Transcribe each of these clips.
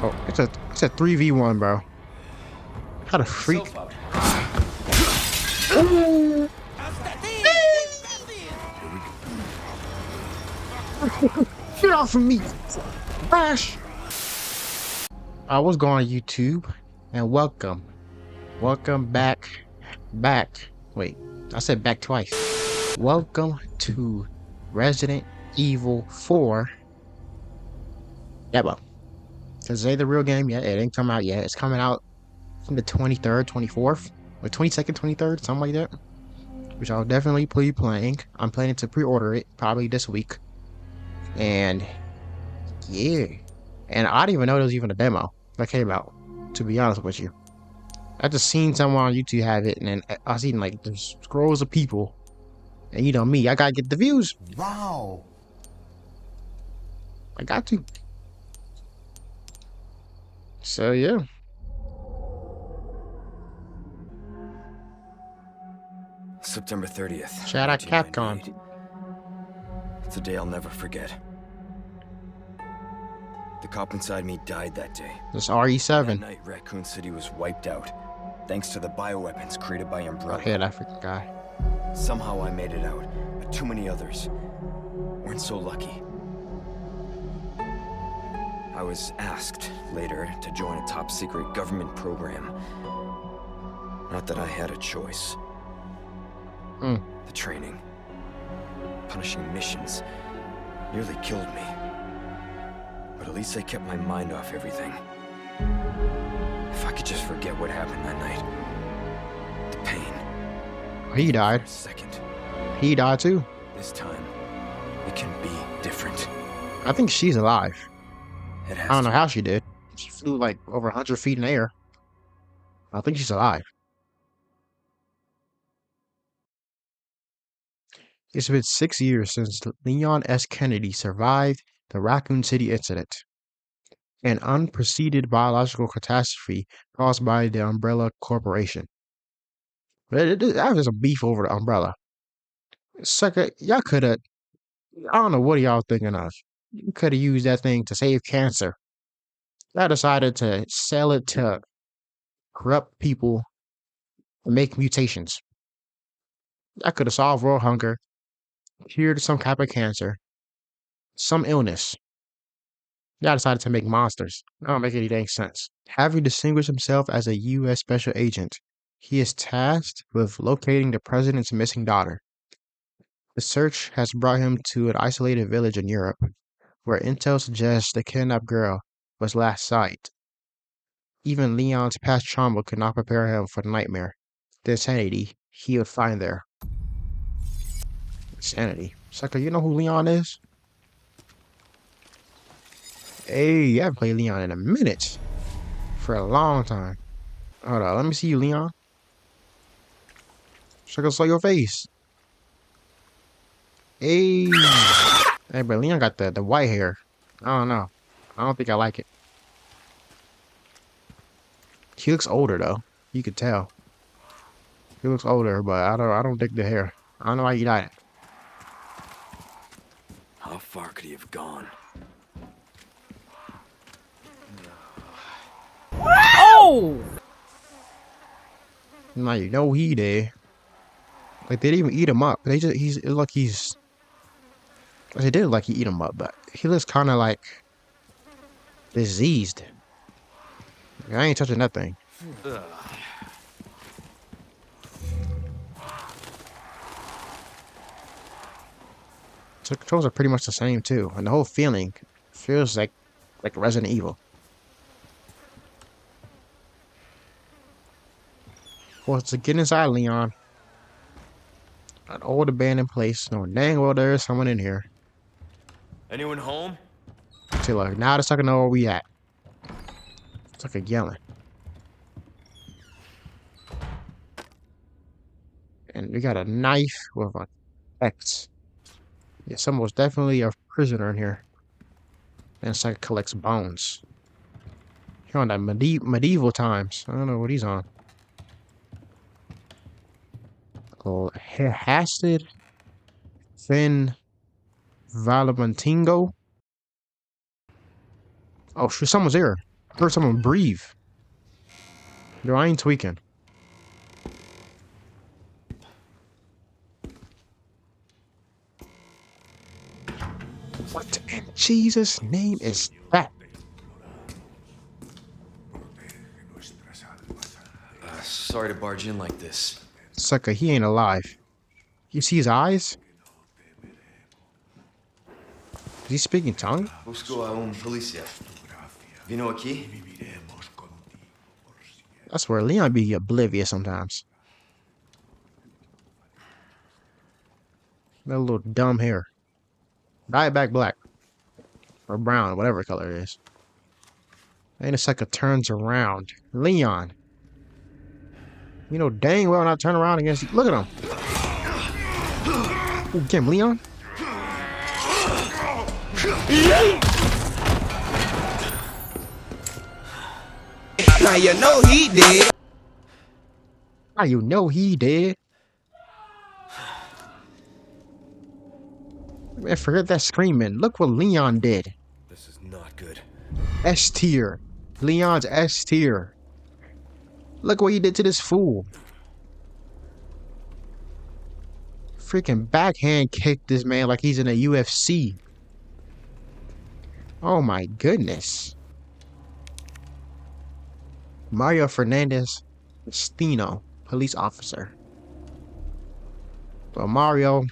Oh, it's a 3v1, bro. How the freak? Ooh. Get off of me! Crash! What's going on YouTube? And welcome. Welcome back. Wait, I said back twice. Welcome to Resident Evil 4 demo. This ain't the real game yet. It ain't come out yet. It's coming out from the 23rd, 24th, or 22nd, 23rd, something like that. Which I'll definitely be playing. I'm planning to pre-order it probably this week. And yeah. And I didn't even know there was even a demo that came out, to be honest with you. I just seen someone on YouTube have it, and then I seen like there's scrolls of people. And you know me, I gotta get the views. Wow. I got to. So yeah. September 30th. Shout out Capcom. 1998. It's a day I'll never forget. The cop inside me died that day. This That RE7. night, Raccoon City was wiped out, thanks to the bioweapons created by Oh, Umbrella. yeah, that freaking guy. Somehow I made it out, but too many others weren't so lucky. I was asked later to join a top-secret government program. Not that I had a choice. Hmm. The training, punishing missions, nearly killed me. But at least I kept my mind off everything. If I could just forget what happened that night. The pain. He died. For a second. He died too. This time, it can be different. I think she's alive. It has I don't know to. how she did. She flew like over 100 feet in the air. I think she's alive. It's been 6 years since Leon S. Kennedy survived the Raccoon City incident, an unpreceded biological catastrophe caused by the Umbrella Corporation. That was a beef over the Umbrella. Sucker, y'all could have, I don't know what y'all thinking of. You could have used that thing to save cancer. I decided to sell it to corrupt people and make mutations. I could have solved world hunger, cured some type of cancer, some illness. Y'all decided to make monsters. That don't make any dang sense. Having distinguished himself as a U.S. special agent, he is tasked with locating the president's missing daughter. The search has brought him to an isolated village in Europe, where intel suggests the kidnapped girl was last sighted. Even Leon's past trauma could not prepare him for the nightmare, the insanity he would find there. Insanity. Sucker, you know who Leon is? Hey, I haven't played Leon in a minute. For a long time. Hold on, let me see you, Leon. Sucker, saw your face. Hey. Hey, but Leon got the white hair. I don't know. I don't think I like it. He looks older though. You could tell. He looks older, but I don't dig the hair. I don't know why he died. How far could he have gone? Oh! Now you know he did. Like they didn't even eat him up. They just it look like he's. They did like he eat him up, but he looks kind of like diseased. I ain't touching that thing. So controls are pretty much the same too, and the whole feeling feels like Resident Evil. Well, to get inside Leon, an old abandoned place, knowing dang well there is someone in here. Anyone home? Till like now the sucker know where we at. It's like a yelling. And we got a knife with an X. Yeah, someone was definitely a prisoner in here. And it's like collects bones. He on that medieval times. I don't know what he's on. Oh, Hasted Fin Valamantingo. Oh shoot, someone's here. I heard someone breathe. Yo, I ain't tweaking. What in Jesus' name is that? Sorry to barge in like this. Sucker, he ain't alive. You see his eyes? Is he speaking tongue? Busco a un policía. Vino aquí? I swear, Leon be oblivious sometimes. That little dumb hair. Dye it back black. Or brown, whatever color it is. And a sucker turns around. Leon. You know dang well not turn around against you. Look at him. Ooh, get him, Leon. Now you know he did. Now you know he did. Man, forget that screaming. Look what Leon did. This is not good. S tier. Leon's S tier. Look what he did to this fool. Freaking backhand kicked this man like he's in a UFC. Oh my goodness. Mario Fernandez Estino, police officer. Well, Mario,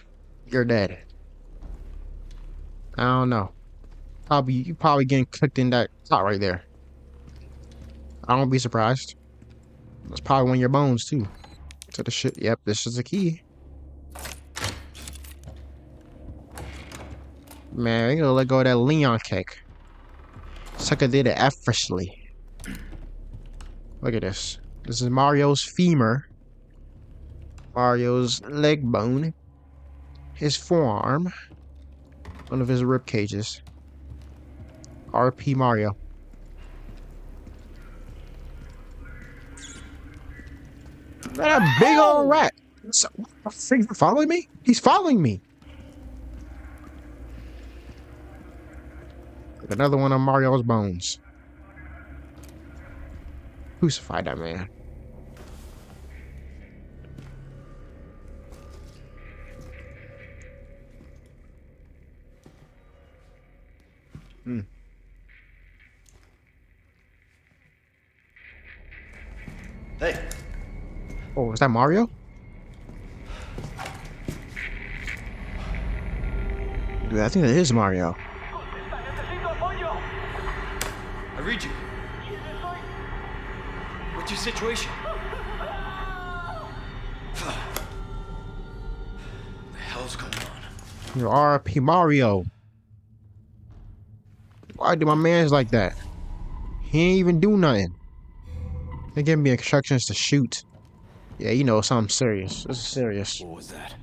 you're dead. I don't know. You probably getting cooked in that spot right there. I won't be surprised. That's probably one of your bones too. To the shit. Yep, this is the key. Man, you gonna let go of that Leon kick. Sucker did it effortlessly. Look at this. This is Mario's femur. Mario's leg bone. His forearm. One of his rib cages. RP Mario. That a big old rat. So, he's following me? He's following me. Another one of Mario's bones. Crucify that man. Hey. Oh, is that Mario? Dude, I think that is Mario. I read you. What's your situation? What the hell's going on? You're RP Mario. Why do my man's like that? He ain't even do nothing. They gave me instructions to shoot. Yeah, you know, something serious. This is serious. What was that?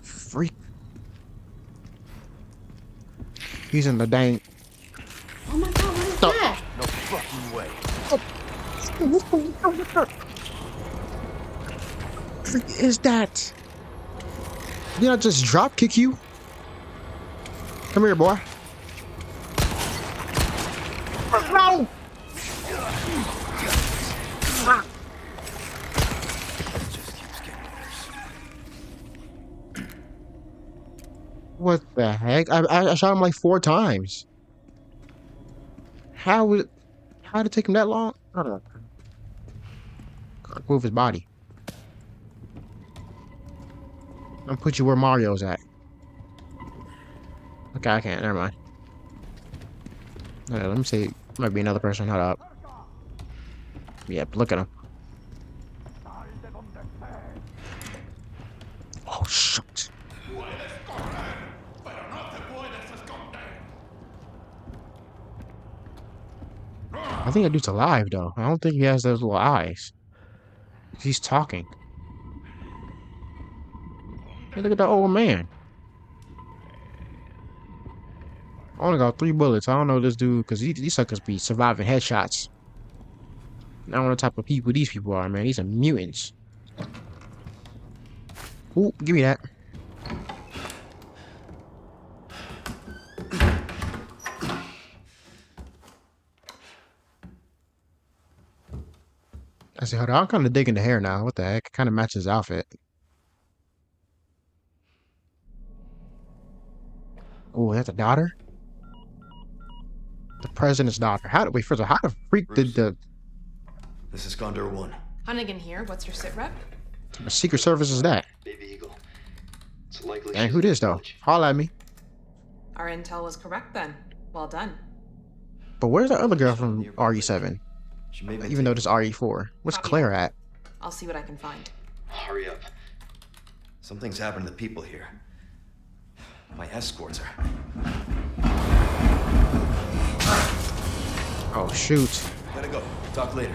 Freak. He's in the dang. Oh my god, what is that? No fucking way. Freak is that? Did I just drop kick you? Come here, boy. No! Just keeps getting worse. What the heck? I shot him like 4 times. How did it take him that long? I don't know. Can't move his body. I'm put you where Mario's at. Okay, I can't. Never mind. Let me see. Might be another person. Hold up. Yep, look at him. Oh, shoot. I think that dude's alive, though. I don't think he has those little eyes. He's talking. Hey, look at that old man. I only got 3 bullets. I don't know this dude, because these suckers be surviving headshots. I don't know the type of people these people are, man. These are mutants. Ooh, give me that. see, hold on. I'm kind of digging the hair now. What the heck? It kind of matches his outfit. Oh, that's a daughter? The president's daughter. Wait, first of all, how the freak Bruce. did This is Condor 1. Hunnigan here. What's your sit rep? the Secret Service is that? Baby Eagle. It's likely And she's who in this though? village. Holla at me. Our intel was correct then. Well done. But where's the other girl from RE7? She may be Even though this RE4. Where's Copy Claire that. at? I'll see what I can find. Hurry up. Something's happened to the people here. My escorts are... Oh shoot. Gotta go. Talk later.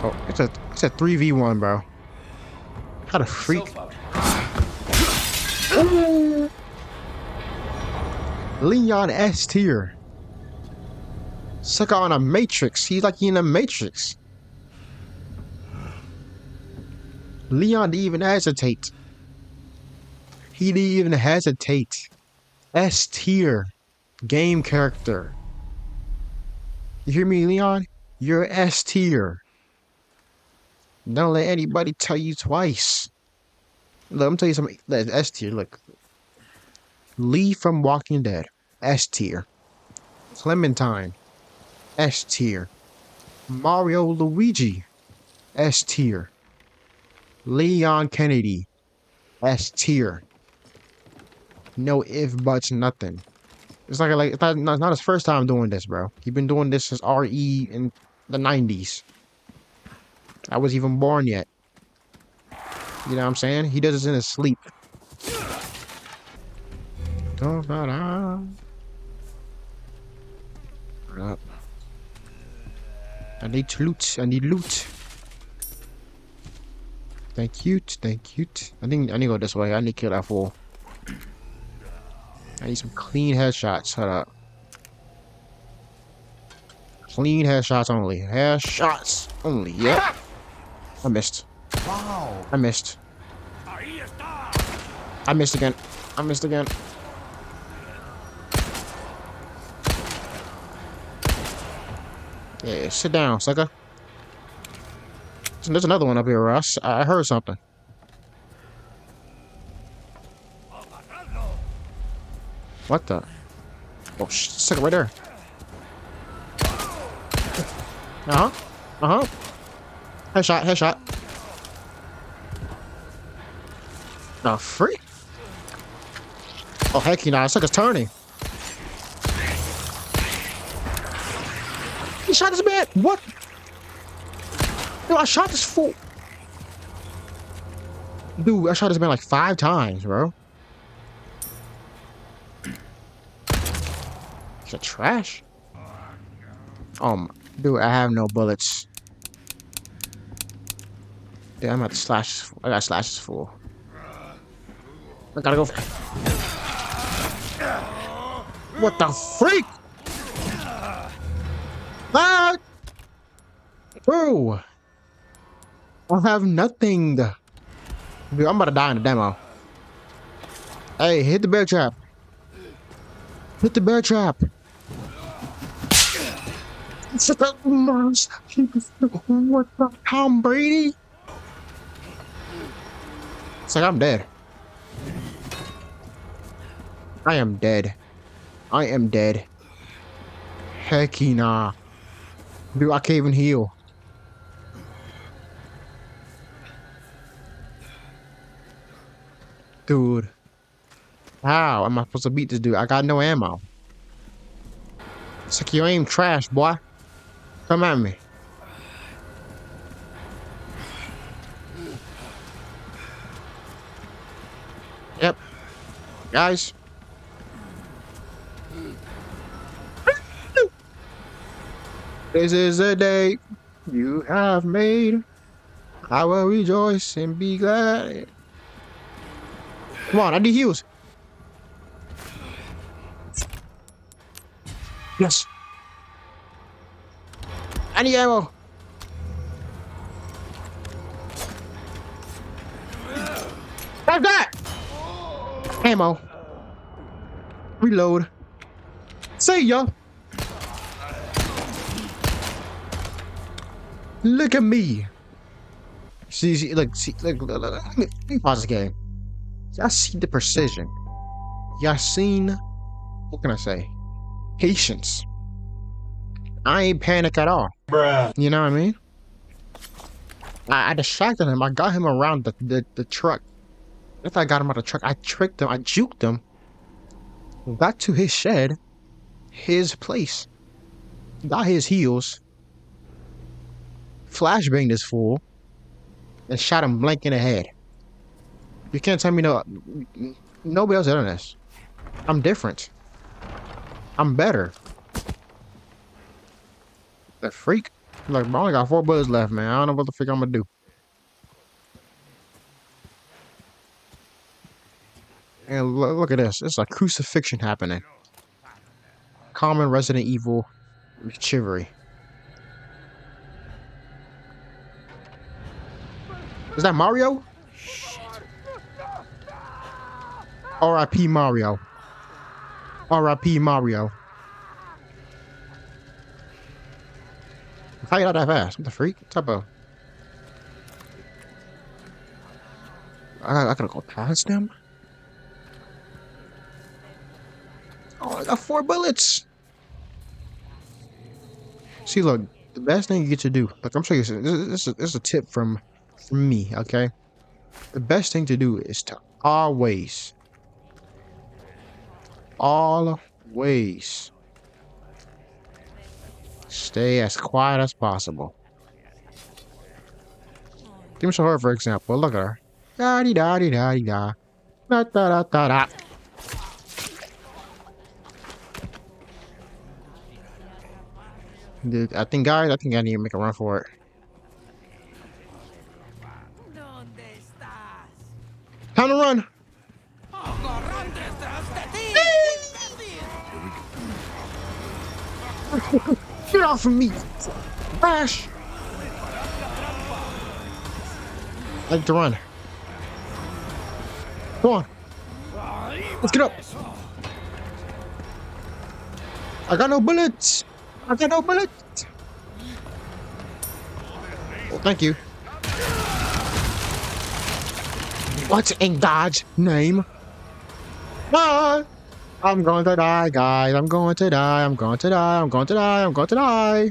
Oh, it's a 3v1, bro. How the freak? Self out. Leon S tier. Sucker on a Matrix. He's like he in a Matrix. Leon didn't even hesitate. He didn't even hesitate. S tier. Game character. You hear me, Leon? You're S tier. Don't let anybody tell you twice. Look, I'm telling you something. That's S tier. Look. Lee from Walking Dead. S tier. Clementine. S tier. Mario Luigi. S tier. Leon Kennedy. S tier. No if, buts, nothing. It's like it's not his first time doing this, bro. He's been doing this since RE in the 90s. I was even born yet. You know what I'm saying? He does this in his sleep. I need loot. I need loot. Thank you. Thank you. I need to go this way. I need to kill that fool. I need some clean headshots. Hold up. Clean headshots only. Headshots only. Yep. I missed. Wow. I missed. I missed again. I missed again. Yeah, sit down, sucker. There's another one up here, Ross. I heard something. What the? Oh, sucker right there. Uh-huh. Uh-huh. Headshot, headshot. The freak? Oh, heck, you know, sucker's turning. He shot this man. What? Yo, I shot this fool. Dude, I shot this man like 5 times, bro. Is it trash? Dude, I have no bullets. Dude, I'm about to slash. I gotta slash this fool. I gotta go. What the freak? Ah! Bro! I have nothing. Dude, I'm about to die in the demo. Hey, hit the bear trap. Hit the bear trap. What the? Tom Brady? It's like I'm dead. I am dead. I am dead. Hecky nah. Dude, I can't even heal. Dude. How am I supposed to beat this dude? I got no ammo. It's like your aim trash, boy. Come at me. Yep. Guys. This is a day you have made. I will rejoice and be glad. Come on, I need heals. Yes. I need ammo. Like that. Ammo. Reload. See ya. Look at me. See, look, let me pause the game. Y'all see the precision. Y'all seen, what can I say? Patience. I ain't panic at all. Bruh. You know what I mean? I distracted him. I got him around the truck. After I got him out of the truck, I tricked him. I juked him. Got to his shed, his place. Got his heels. Flashbanged this fool. And shot him blank in the head. You can't tell me no. Nobody else done this. I'm different. I'm better. The freak. Like, I only got 4 bullets left, man. I don't know what the freak I'm gonna do. And look at this. It's a crucifixion happening. Common Resident Evil chivalry. Is that Mario? R.I.P. Mario. R.I.P. Mario. How you not that fast? What the freak? What type of... I gotta go past them? Oh, I got 4 bullets! See, look, the best thing you get to do... Look, I'm showing you this is a tip from me, okay? The best thing to do is to always stay as quiet as possible. Give me some her, for example. Look at her. Da-dee-da-dee-da-dee-da. Da-da-da-da-da. Dude, I think I need to make a run for it. Time to run! Get off of me! Bash! I like to run. Come on. Let's get up. I got no bullets. I got no bullets. Well, thank you. What's in God's name? Ah! I'm going to die, guys. I'm going to die. I'm going to die. I'm going to die. I'm going to die.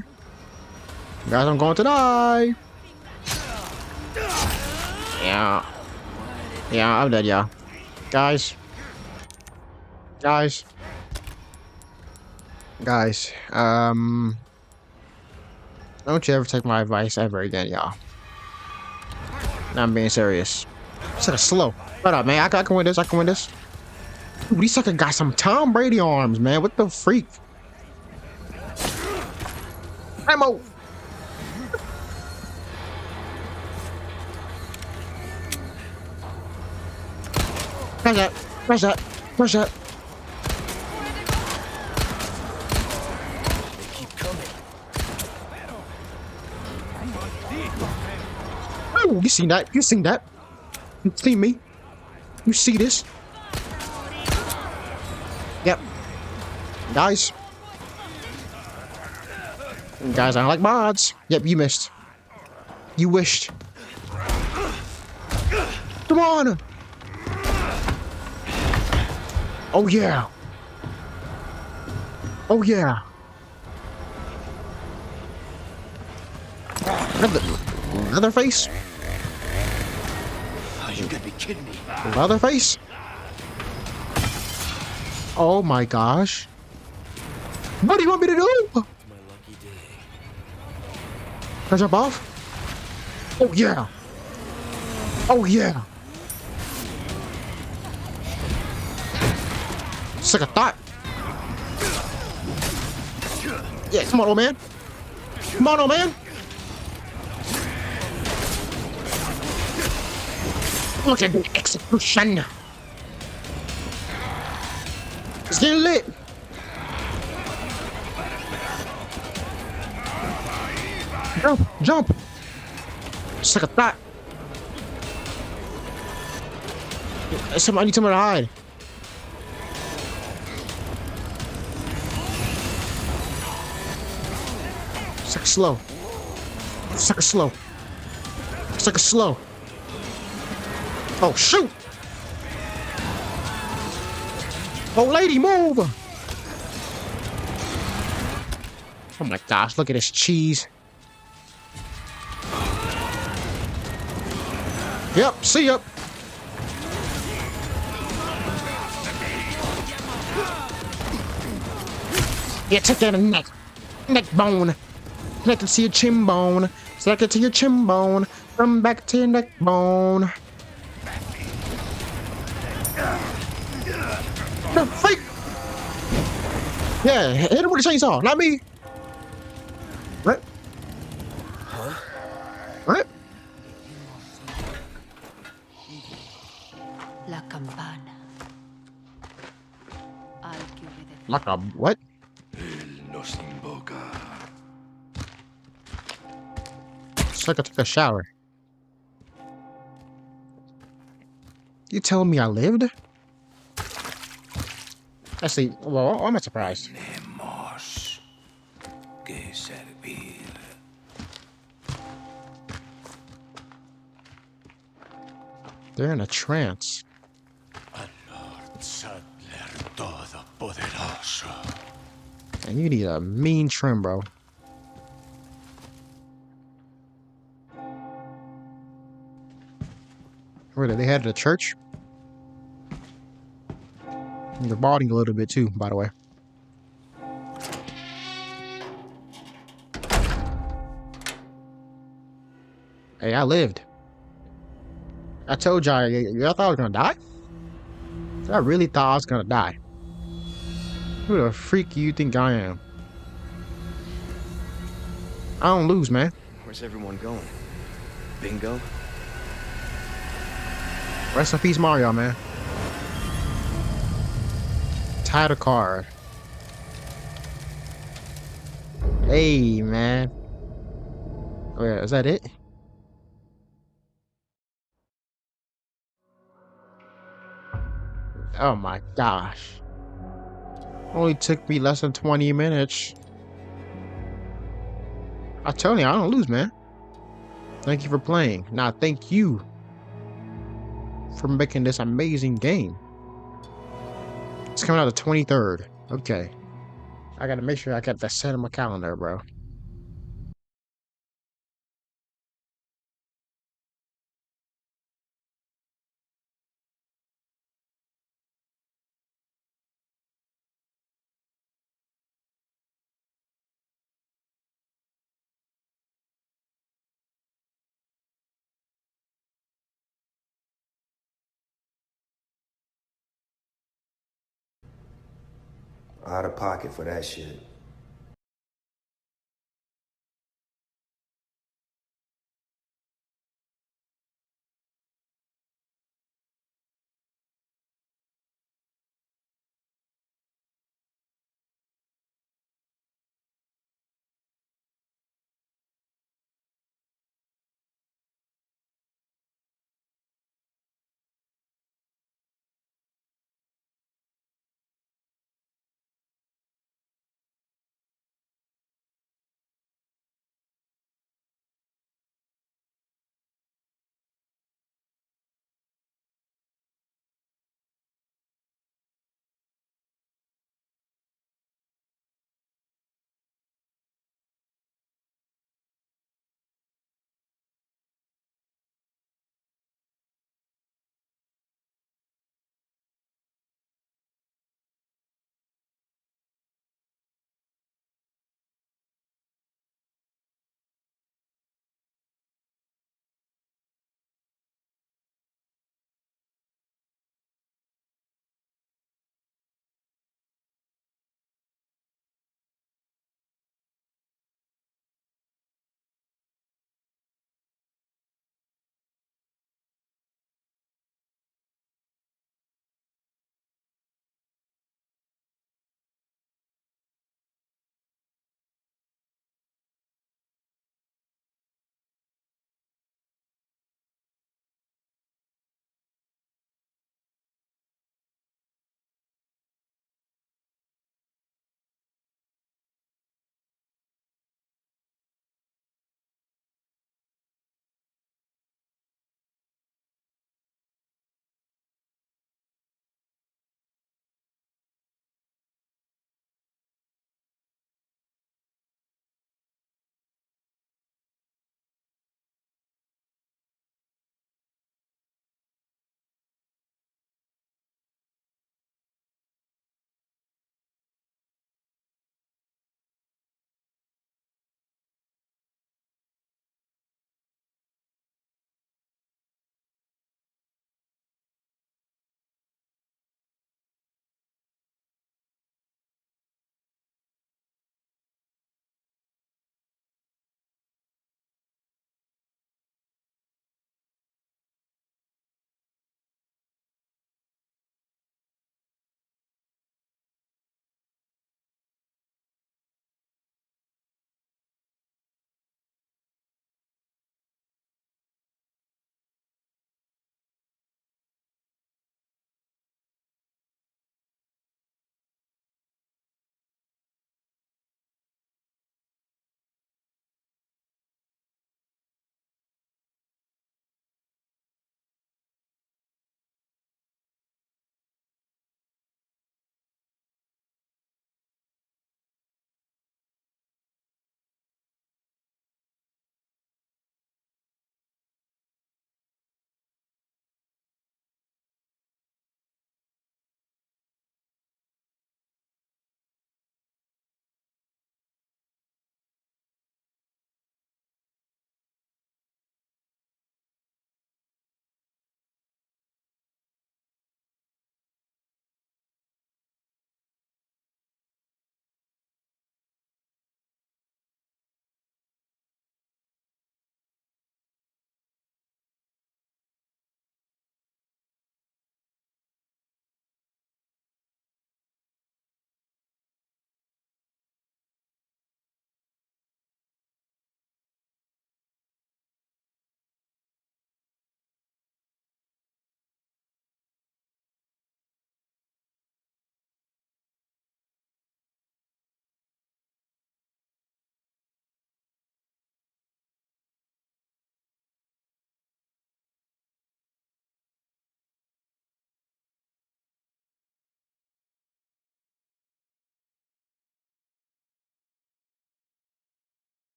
Guys, I'm going to die. Yeah. Yeah, I'm dead, yeah. Guys. Guys. Guys. Don't you ever take my advice ever again, y'all. I'm being serious. Instead of slow. Shut up, man. I can win this. I can win this. Dude, these sucker got some Tom Brady arms, man. What the freak? Ammo! Where's that? Where's that? Where's that? They keep coming. Oh, you seen that? You seen that? You see me? You see this? Yep. Guys. Guys, I don't like mods. Yep, you missed. You wished. Come on! Oh yeah! Oh yeah! Leatherface? Oh, you gotta be kidding me. Leatherface? Oh my gosh. What do you want me to do? My lucky day. Can I jump off? Oh yeah. Oh yeah. It's like a thought. Yeah, come on, old man. Come on, old man. Look at the execution. It's getting lit. Jump, jump. Just like a thought. I need somewhere to hide. It's like slow. Sucker slow. Sucker slow. Oh, shoot! Oh, lady, move! Oh my gosh, look at this cheese. Yep, see ya. Yeah, take that neck. Neck bone. Connect it to your chin bone. Select it to your chin bone. Come back to your neck bone. The freak! Yeah, hit him with a chainsaw, not me. What? Huh? What? La campana. Al que obedece. Like a what? Nos invoca. It's like I took a shower. You telling me I lived? Actually, well, I'm not surprised. Tenemos que servir. They're in a trance. Al Lord Sadler Todopoderoso. And you need a mean trim, bro. Where did they head to the church? They're balding a little bit too, by the way. Hey, I lived. I told y'all, y'all thought I was gonna die? I really thought I was gonna die. Who the freak do you think I am? I don't lose, man. Where's everyone going? Bingo? Rest in peace, Mario, man. Title card. Hey, man. Oh, yeah, is that it? Oh my gosh. Only took me less than 20 minutes. I tell you, I don't lose, man. Thank you for playing. Now, thank you for making this amazing game. It's coming out the 23rd. Okay. I gotta make sure I got that set in my calendar, bro. Out of pocket for that shit.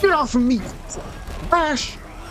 Get off of me! Ash!